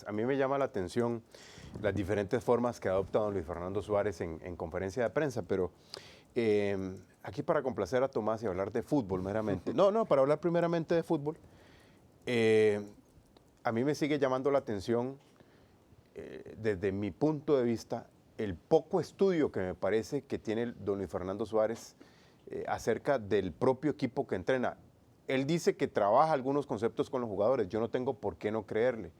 A mí me llama la atención las diferentes formas que adopta don Luis Fernando Suárez en conferencia de prensa, pero aquí para complacer a Tomás y hablar de fútbol meramente, para hablar primeramente de fútbol, a mí me sigue llamando la atención, desde mi punto de vista, el poco estudio que me parece que tiene don Luis Fernando Suárez acerca del propio equipo que entrena. Él dice que trabaja algunos conceptos con los jugadores, yo no tengo por qué no creerle.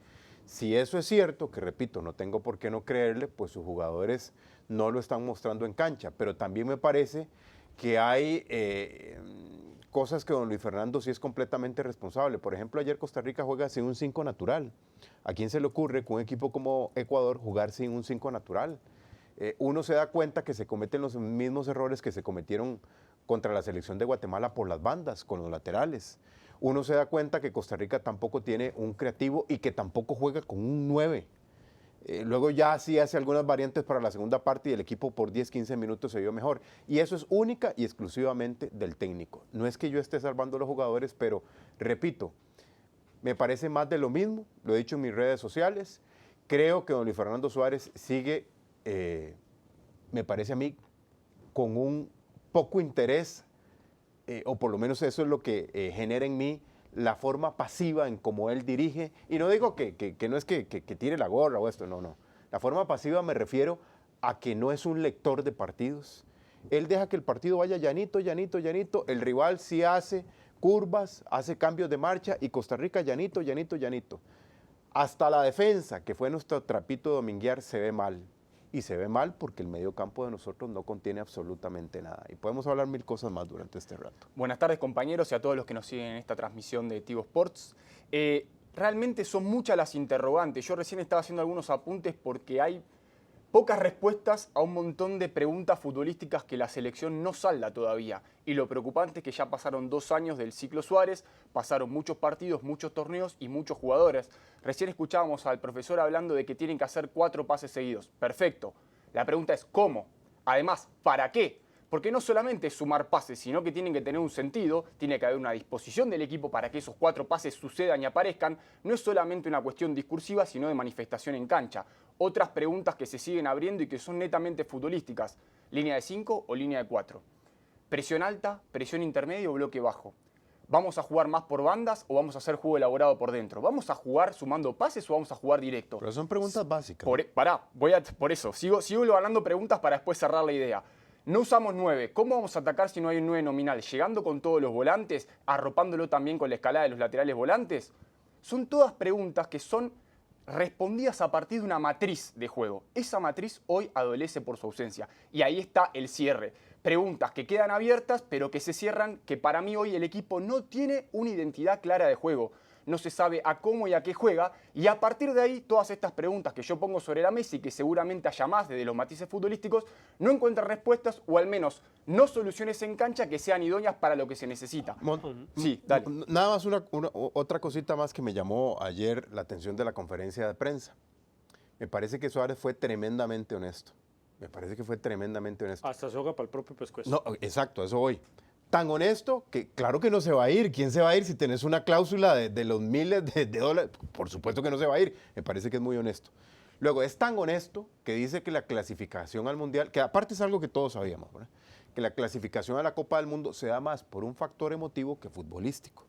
Si eso es cierto, que repito, no tengo por qué no creerle, pues sus jugadores no lo están mostrando en cancha, pero también me parece que hay cosas que don Luis Fernando sí es completamente responsable. Por ejemplo, ayer Costa Rica juega sin un 5 natural. ¿A quién se le ocurre con un equipo como Ecuador jugar sin un 5 natural? Uno se da cuenta que se cometen los mismos errores que se cometieron contra la selección de Guatemala por las bandas, con los laterales. Uno se da cuenta que Costa Rica tampoco tiene un creativo y que tampoco juega con un 9. Luego ya sí hace algunas variantes para la segunda parte y el equipo por 10-15 minutos se vio mejor. Y eso es única y exclusivamente del técnico. No es que yo esté salvando a los jugadores, pero repito, me parece más de lo mismo, lo he dicho en mis redes sociales. Creo que don Luis Fernando Suárez sigue, me parece a mí, con un poco interés, o por lo menos eso es lo que genera en mí la forma pasiva en cómo él dirige. Y no digo que no es que tire la gorra o esto, no. La forma pasiva me refiero a que no es un lector de partidos. Él deja que el partido vaya llanito. El rival sí hace curvas, hace cambios de marcha y Costa Rica llanito. Hasta la defensa, que fue nuestro trapito de dominguear, se ve mal. Y se ve mal porque el medio campo de nosotros no contiene absolutamente nada. Y podemos hablar mil cosas más durante este rato. Buenas tardes, compañeros, y a todos los que nos siguen en esta transmisión de Tigo Sports. Realmente son muchas las interrogantes. Yo recién estaba haciendo algunos apuntes porque hay pocas respuestas a un montón de preguntas futbolísticas que la selección no salda todavía. Y lo preocupante es que ya pasaron 2 años del ciclo Suárez, pasaron muchos partidos, muchos torneos y muchos jugadores. Recién escuchábamos al profesor hablando de que tienen que hacer 4 pases seguidos. Perfecto. La pregunta es ¿cómo? Además, ¿para qué? Porque no solamente es sumar pases, sino que tienen que tener un sentido, tiene que haber una disposición del equipo para que esos 4 pases sucedan y aparezcan. No es solamente una cuestión discursiva, sino de manifestación en cancha. Otras preguntas que se siguen abriendo y que son netamente futbolísticas. ¿Línea de 5 o línea de 4? ¿Presión alta, presión intermedia o bloque bajo? ¿Vamos a jugar más por bandas o vamos a hacer juego elaborado por dentro? ¿Vamos a jugar sumando pases o vamos a jugar directo? Pero son preguntas básicas. Por eso, sigo ganando preguntas para después cerrar la idea. No usamos 9. ¿Cómo vamos a atacar si no hay un 9 nominal? ¿Llegando con todos los volantes? ¿Arropándolo también con la escalada de los laterales volantes? Son todas preguntas que son respondidas a partir de una matriz de juego. Esa matriz hoy adolece por su ausencia. Y ahí está el cierre. Preguntas que quedan abiertas, pero que se cierran, que para mí hoy el equipo no tiene una identidad clara de juego. No se sabe a cómo y a qué juega, y a partir de ahí todas estas preguntas que yo pongo sobre la mesa y que seguramente haya más desde los matices futbolísticos, no encuentran respuestas o al menos no soluciones en cancha que sean idóneas para lo que se necesita. Sí, dale. Nada más otra cosita más que me llamó ayer la atención de la conferencia de prensa. Me parece que Suárez fue tremendamente honesto. Hasta soga para el propio pescuezo. No, exacto, a eso voy. Tan honesto que claro que no se va a ir. ¿Quién se va a ir si tenés una cláusula de los miles de dólares? Por supuesto que no se va a ir. Me parece que es muy honesto. Luego, es tan honesto que dice que la clasificación al Mundial, que aparte es algo que todos sabíamos, ¿verdad? Que la clasificación a la Copa del Mundo se da más por un factor emotivo que futbolístico.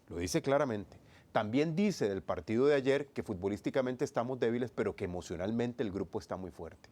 Lo dice claramente. También dice del partido de ayer que futbolísticamente estamos débiles, pero que emocionalmente el grupo está muy fuerte.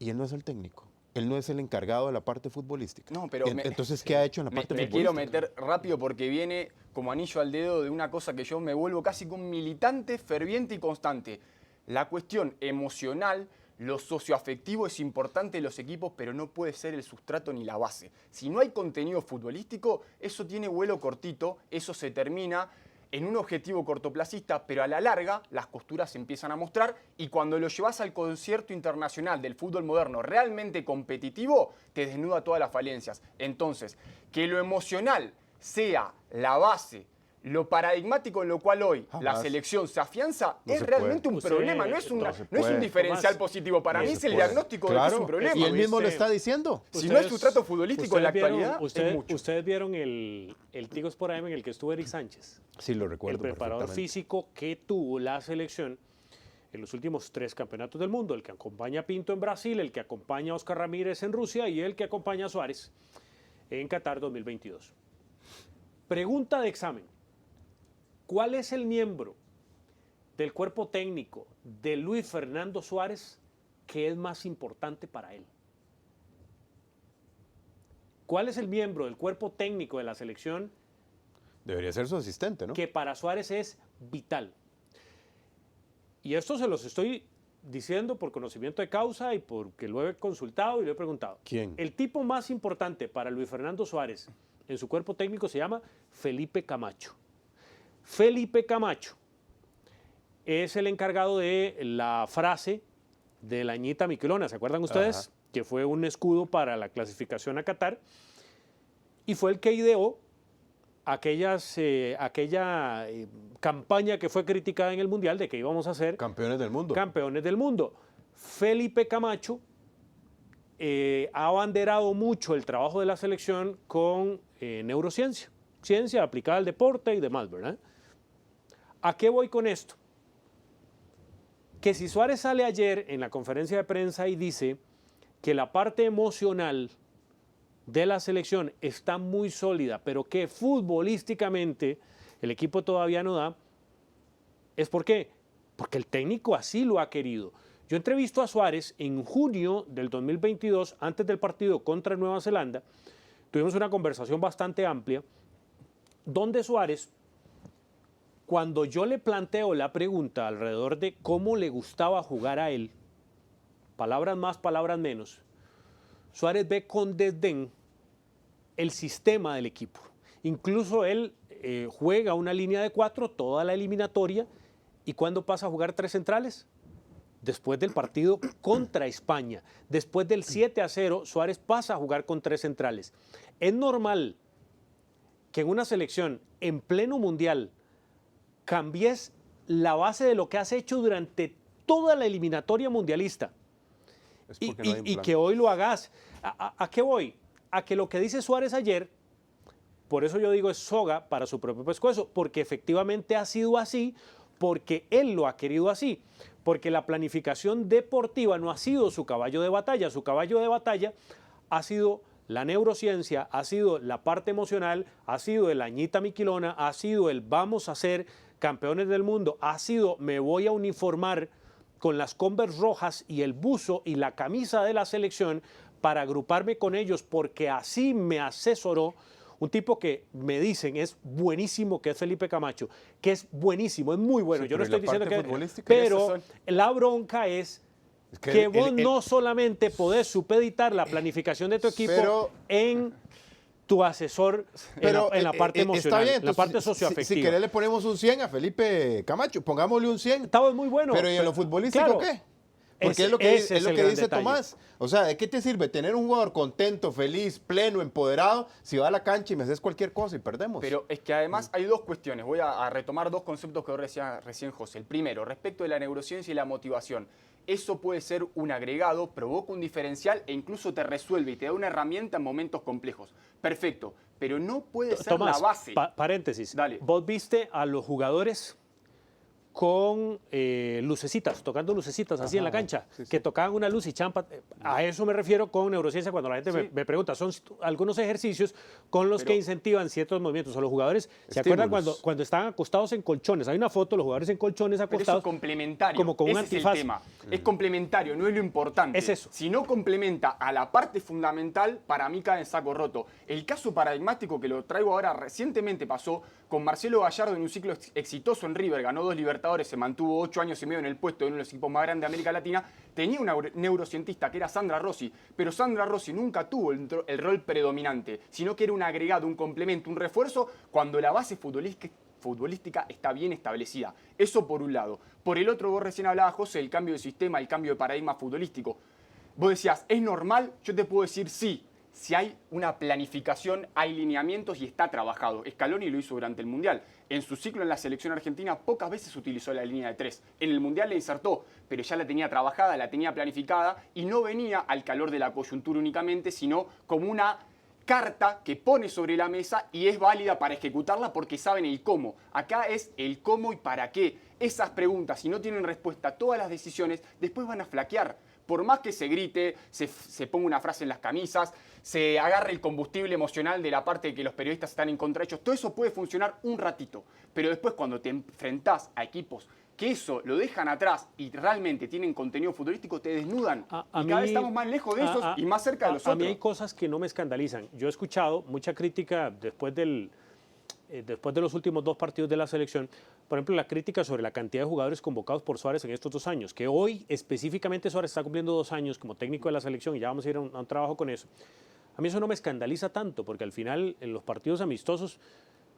Y él no es el técnico. Él no es el encargado de la parte futbolística. No, pero entonces, ¿qué ha hecho en la parte futbolística? Me quiero meter rápido porque viene como anillo al dedo de una cosa que yo me vuelvo casi como un militante, ferviente y constante. La cuestión emocional, lo socioafectivo es importante en los equipos, pero no puede ser el sustrato ni la base. Si no hay contenido futbolístico, eso tiene vuelo cortito, eso se termina en un objetivo cortoplacista, pero a la larga las costuras se empiezan a mostrar y cuando lo llevas al concierto internacional del fútbol moderno realmente competitivo, te desnuda todas las falencias. Entonces, que lo emocional sea la base lo paradigmático en lo cual hoy la Jamás. selección se afianza No es se realmente puede. un Usted- problema, no es un diferencial Tomás, positivo. Para no mí se es el puede. diagnóstico de que Claro, es un problema. y él mismo lo ¿Viste? está diciendo. Si no es su trato futbolístico en la actualidad, es mucho. Ustedes vieron el Tigo Sport AM en el que estuvo Eric Sánchez, Sí, lo recuerdo el preparador perfectamente. físico que tuvo la selección en los últimos 3 campeonatos del mundo, el que acompaña a Pinto en Brasil, el que acompaña a Oscar Ramírez en Rusia y el que acompaña a Suárez en Qatar 2022. Pregunta de examen. ¿Cuál es el miembro del cuerpo técnico de Luis Fernando Suárez que es más importante para él? ¿Cuál es el miembro del cuerpo técnico de la selección Debería ser su asistente, ¿no? que para Suárez es vital? Y esto se los estoy diciendo por conocimiento de causa y porque lo he consultado y lo he preguntado. ¿Quién? El tipo más importante para Luis Fernando Suárez en su cuerpo técnico se llama Felipe Camacho. Felipe Camacho es el encargado de la frase de la Añita Miquelona, ¿se acuerdan ustedes? Ajá. Que fue un escudo para la clasificación a Qatar y fue el que ideó aquella campaña que fue criticada en el Mundial de que íbamos a ser Campeones del mundo. campeones del mundo. Felipe Camacho ha abanderado mucho el trabajo de la selección con neurociencia, ciencia aplicada al deporte y demás, ¿verdad? ¿A qué voy con esto? Que si Suárez sale ayer en la conferencia de prensa y dice que la parte emocional de la selección está muy sólida, pero que futbolísticamente el equipo todavía no da, ¿es por qué? Porque el técnico así lo ha querido. Yo entrevisto a Suárez en junio del 2022, antes del partido contra Nueva Zelanda. Tuvimos una conversación bastante amplia, donde Suárez, cuando yo le planteo la pregunta alrededor de cómo le gustaba jugar a él, palabras más, palabras menos, Suárez ve con desdén el sistema del equipo. Incluso él juega una línea de 4 toda la eliminatoria. ¿Y cuándo pasa a jugar 3 centrales? Después del partido contra España. Después del 7-0, Suárez pasa a jugar con 3 centrales. Es normal que en una selección en pleno mundial cambies la base de lo que has hecho durante toda la eliminatoria mundialista. Es Y, porque no hay un y plan. que hoy lo hagas. ¿A qué voy? A que lo que dice Suárez ayer, por eso yo digo es soga para su propio pescuezo, porque efectivamente ha sido así, porque él lo ha querido así, porque la planificación deportiva no ha sido su caballo de batalla, su caballo de batalla ha sido la neurociencia, ha sido la parte emocional, ha sido el Añita Miquelona, ha sido el vamos a ser campeones del mundo, ha sido me voy a uniformar con las Converse rojas y el buzo y la camisa de la selección para agruparme con ellos, porque así me asesoró un tipo que me dicen es buenísimo, que es Felipe Camacho, que es buenísimo, es muy bueno. Sí, Yo no pero ¿y estoy la diciendo parte que... futbolística? Pero Esos la bronca es Es que el- vos el- no solamente podés supeditar la planificación de tu equipo Pero- en tu asesor en la parte emocional, está bien, en la entonces, parte si socioafectiva. querés le ponemos un 100 a Felipe Camacho, pongámosle un 100. Estaba muy bueno. Pero ¿y en lo futbolístico claro, qué? Porque ese- es lo que, ese es lo el que gran dice detalle. Tomás. O sea, ¿de qué te sirve tener un jugador contento, feliz, pleno, empoderado, si va a la cancha y me haces cualquier cosa y perdemos? Pero es que además hay dos cuestiones. Voy a retomar dos conceptos que decía recién José. El primero, respecto de la neurociencia y la motivación. Eso puede ser un agregado, provoca un diferencial e incluso te resuelve y te da una herramienta en momentos complejos. Perfecto, pero no puede ser Tomás, la base. paréntesis. Dale. Vos viste a los jugadores con lucecitas, tocando lucecitas así en la cancha, sí, sí. que tocaban una luz y champa. A eso me refiero con neurociencia cuando la gente Sí. me pregunta. Son algunos ejercicios con los Pero- que incentivan ciertos movimientos. O los jugadores, ¿se acuerdan Estímulos. cuando estaban acostados en colchones? Hay una foto, los jugadores en colchones Pero eso es acostados. complementario. como con un Ese es antifaz. el tema. Es complementario, no es lo importante. Es eso. Si no complementa a la parte fundamental, para mí cae en saco roto. El caso paradigmático que lo traigo ahora recientemente pasó con Marcelo Gallardo en un ciclo exitoso en River. Ganó 2 Libertadores, se mantuvo 8 años y medio en el puesto de uno de los equipos más grandes de América Latina. Tenía una neurocientista que era Sandra Rossi, pero Sandra Rossi nunca tuvo el rol predominante, sino que era un agregado, un complemento, un refuerzo cuando la base futbolística está bien establecida. Eso por un lado. Por el otro, vos recién hablabas, José, del cambio de sistema, el cambio de paradigma futbolístico. Vos decías, ¿es normal? Yo te puedo decir sí. si hay una planificación, hay lineamientos y está trabajado. Scaloni lo hizo durante el Mundial. En su ciclo en la selección argentina pocas veces utilizó la línea de 3. En el Mundial la insertó, pero ya la tenía trabajada, la tenía planificada y no venía al calor de la coyuntura únicamente, sino como una carta que pone sobre la mesa y es válida para ejecutarla porque saben el cómo. Acá es el cómo y para qué. Esas preguntas, si no tienen respuesta, todas las decisiones después van a flaquear. Por más que se grite, se ponga una frase en las camisas, se agarre el combustible emocional de la parte de que los periodistas están en contra de ellos, todo eso puede funcionar un ratito. Pero después cuando te enfrentás a equipos que eso lo dejan atrás y realmente tienen contenido futbolístico, te desnudan. Y cada vez estamos más lejos de esos y más cerca de los otros. A mí hay cosas que no me escandalizan. Yo he escuchado mucha crítica después de los últimos 2 partidos de la selección. Por ejemplo, la crítica sobre la cantidad de jugadores convocados por Suárez en estos 2 años, que hoy específicamente Suárez está cumpliendo 2 años como técnico de la selección y ya vamos a ir a un trabajo con eso. A mí eso no me escandaliza tanto, porque al final en los partidos amistosos,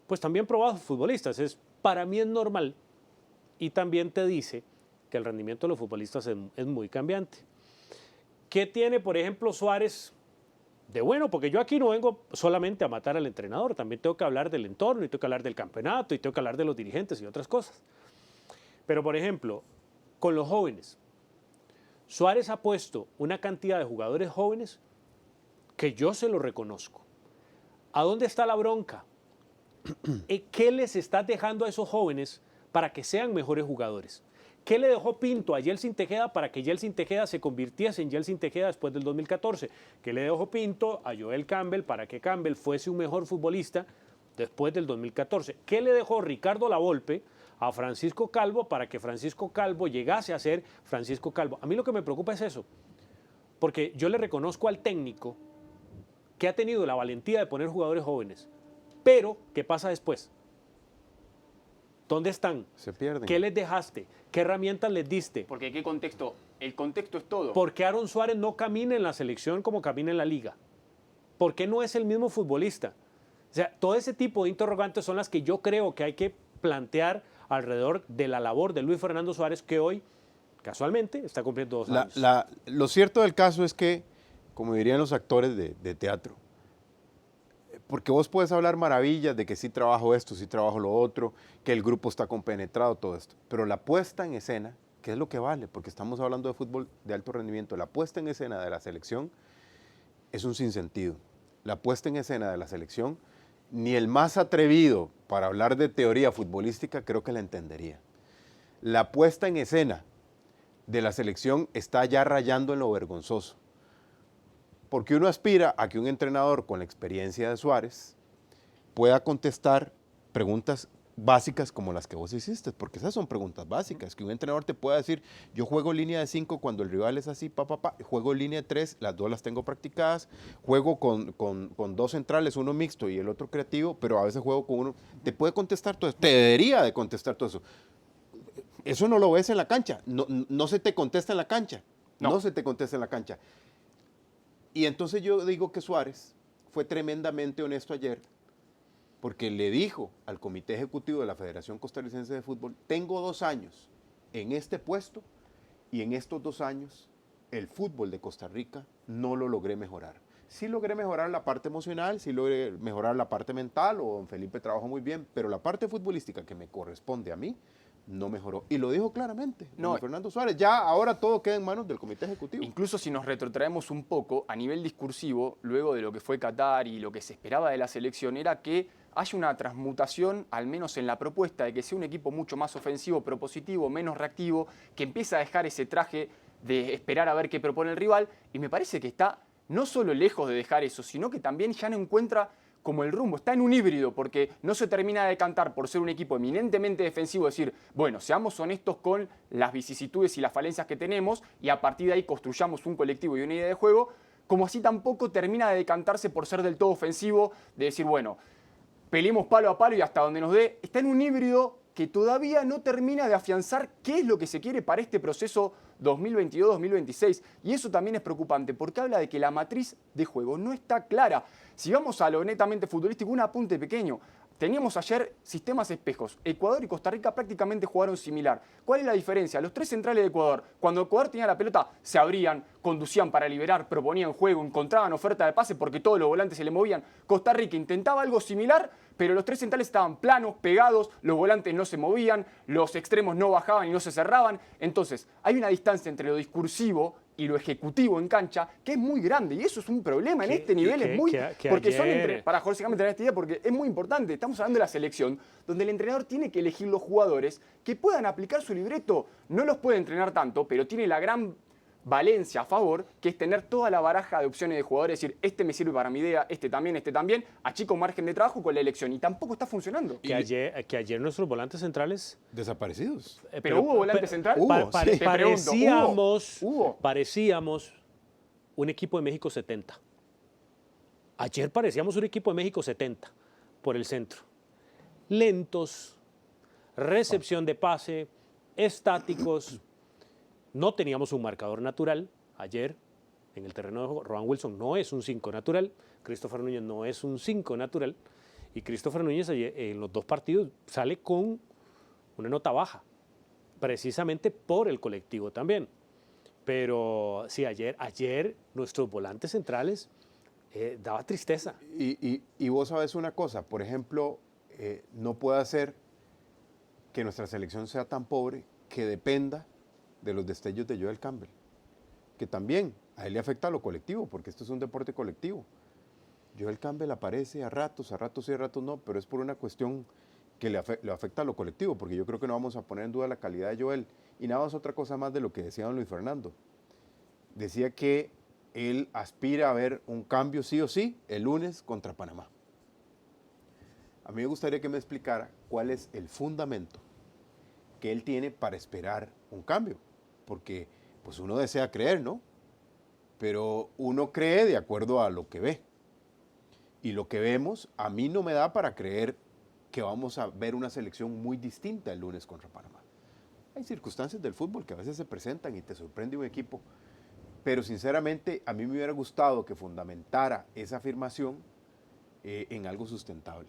pues también probados futbolistas. Para mí es normal y también te dice que el rendimiento de los futbolistas es muy cambiante. ¿Qué tiene, por ejemplo, Suárez de bueno? Porque yo aquí no vengo solamente a matar al entrenador, también tengo que hablar del entorno y tengo que hablar del campeonato y tengo que hablar de los dirigentes y otras cosas. Pero, por ejemplo, con los jóvenes, Suárez ha puesto una cantidad de jugadores jóvenes que yo se lo reconozco. ¿A dónde está la bronca? ¿Qué les estás dejando a esos jóvenes para que sean mejores jugadores? ¿Qué le dejó Pinto a Yeltsin Tejeda para que Yeltsin Tejeda se convirtiese en Yeltsin Tejeda después del 2014? ¿Qué le dejó Pinto a Joel Campbell para que Campbell fuese un mejor futbolista después del 2014? ¿Qué le dejó Ricardo Lavolpe a Francisco Calvo para que Francisco Calvo llegase a ser Francisco Calvo? A mí lo que me preocupa es eso, porque yo le reconozco al técnico que ha tenido la valentía de poner jugadores jóvenes, pero ¿qué pasa después? ¿Dónde están? Se pierden. ¿Qué les dejaste? ¿Qué herramientas les diste? Porque ¿qué contexto? El contexto es todo. ¿Por qué Aaron Suárez no camina en la selección como camina en la liga? ¿Por qué no es el mismo futbolista? O sea, todo ese tipo de interrogantes son las que yo creo que hay que plantear alrededor de la labor de Luis Fernando Suárez, que hoy, casualmente, está cumpliendo 2 años. Lo cierto del caso es que, como dirían los actores de teatro, porque vos puedes hablar maravillas de que sí trabajo esto, sí trabajo lo otro, que el grupo está compenetrado, todo esto. Pero la puesta en escena, ¿qué es lo que vale? Porque estamos hablando de fútbol de alto rendimiento. La puesta en escena de la selección es un sinsentido. La puesta en escena de la selección, ni el más atrevido para hablar de teoría futbolística creo que la entendería. La puesta en escena de la selección está ya rayando en lo vergonzoso. Porque uno aspira a que un entrenador con la experiencia de Suárez pueda contestar preguntas básicas como las que vos hiciste, porque esas son preguntas básicas, que un entrenador te pueda decir, yo juego línea de 5 cuando el rival es así, juego línea de 3, las 2 las tengo practicadas, juego con 2 centrales, uno mixto y el otro creativo, pero a veces juego con uno, te puede contestar todo eso, te debería de contestar todo eso. Eso no lo ves en la cancha, no se te contesta en la cancha, no se te contesta en la cancha. Y entonces yo digo que Suárez fue tremendamente honesto ayer porque le dijo al Comité Ejecutivo de la Federación Costarricense de Fútbol, tengo 2 años en este puesto y en estos 2 años el fútbol de Costa Rica no lo logré mejorar. Sí logré mejorar la parte emocional, sí logré mejorar la parte mental, o don Felipe trabajó muy bien, pero la parte futbolística que me corresponde a mí no mejoró. Y lo dijo claramente Fernando Suárez. Ya ahora todo queda en manos del Comité Ejecutivo. Incluso si nos retrotraemos un poco, a nivel discursivo, luego de lo que fue Qatar y lo que se esperaba de la selección, era que haya una transmutación, al menos en la propuesta, de que sea un equipo mucho más ofensivo, propositivo, menos reactivo, que empieza a dejar ese traje de esperar a ver qué propone el rival. Y me parece que está no solo lejos de dejar eso, sino que también ya no encuentra como el rumbo, está en un híbrido, porque no se termina de decantar por ser un equipo eminentemente defensivo, decir, bueno, seamos honestos con las vicisitudes y las falencias que tenemos y a partir de ahí construyamos un colectivo y una idea de juego, como así tampoco termina de decantarse por ser del todo ofensivo, de decir, bueno, peleemos palo a palo y hasta donde nos dé. Está en un híbrido que todavía no termina de afianzar qué es lo que se quiere para este proceso 2022-2026. Y eso también es preocupante, porque habla de que la matriz de juego no está clara. Si vamos a lo netamente futbolístico, un apunte pequeño. teníamos ayer sistemas espejos. Ecuador y Costa Rica prácticamente jugaron similar. ¿Cuál es la diferencia? Los tres centrales de Ecuador, cuando Ecuador tenía la pelota, se abrían, conducían para liberar, proponían juego, encontraban oferta de pase porque todos los volantes se le movían. Costa Rica intentaba algo similar, pero los tres centrales estaban planos, pegados, los volantes no se movían, los extremos no bajaban y no se cerraban. Entonces, hay una distancia entre lo discursivo y lo ejecutivo en cancha que es muy grande, y eso es un problema en este nivel. Es muy porque ayer... son entre, para Jorge, déjame tener esta idea porque es muy importante. Estamos hablando de la selección, donde el entrenador tiene que elegir los jugadores que puedan aplicar su libreto. No los puede entrenar tanto, pero tiene la gran valencia a favor, que es tener toda la baraja de opciones de jugadores, decir, este me sirve para mi idea, este también, achico margen de trabajo con la elección, y tampoco está funcionando. Que ayer nuestros volantes centrales... Desaparecidos. Pero hubo volante central. Parecíamos un equipo de México 70. Ayer parecíamos un equipo de México 70 por el centro. Lentos, recepción de pase, estáticos. No teníamos un marcador natural. Ayer, en el terreno de juego, Rohan Wilson no es un 5 natural. Christopher Núñez no es un 5 natural. Y Christopher Núñez ayer, en los dos partidos sale con una nota baja, precisamente por el colectivo también. Pero sí, ayer nuestros volantes centrales daba tristeza. Y vos sabes una cosa, por ejemplo, no puede ser que nuestra selección sea tan pobre que dependa de los destellos de Joel Campbell, que también a él le afecta a lo colectivo, porque esto es un deporte colectivo. Joel Campbell aparece a ratos sí, a ratos no, pero es por una cuestión que le afecta a lo colectivo, porque yo creo que no vamos a poner en duda la calidad de Joel. Y nada más otra cosa más de lo que decía don Luis Fernando. Decía que él aspira a ver un cambio sí o sí el lunes contra Panamá. A mí me gustaría que me explicara cuál es el fundamento que él tiene para esperar un cambio, porque pues uno desea creer, ¿no? Pero uno cree de acuerdo a lo que ve. Y lo que vemos a mí no me da para creer que vamos a ver una selección muy distinta el lunes contra Panamá. Hay circunstancias del fútbol que a veces se presentan y te sorprende un equipo, pero sinceramente a mí me hubiera gustado que fundamentara esa afirmación en algo sustentable.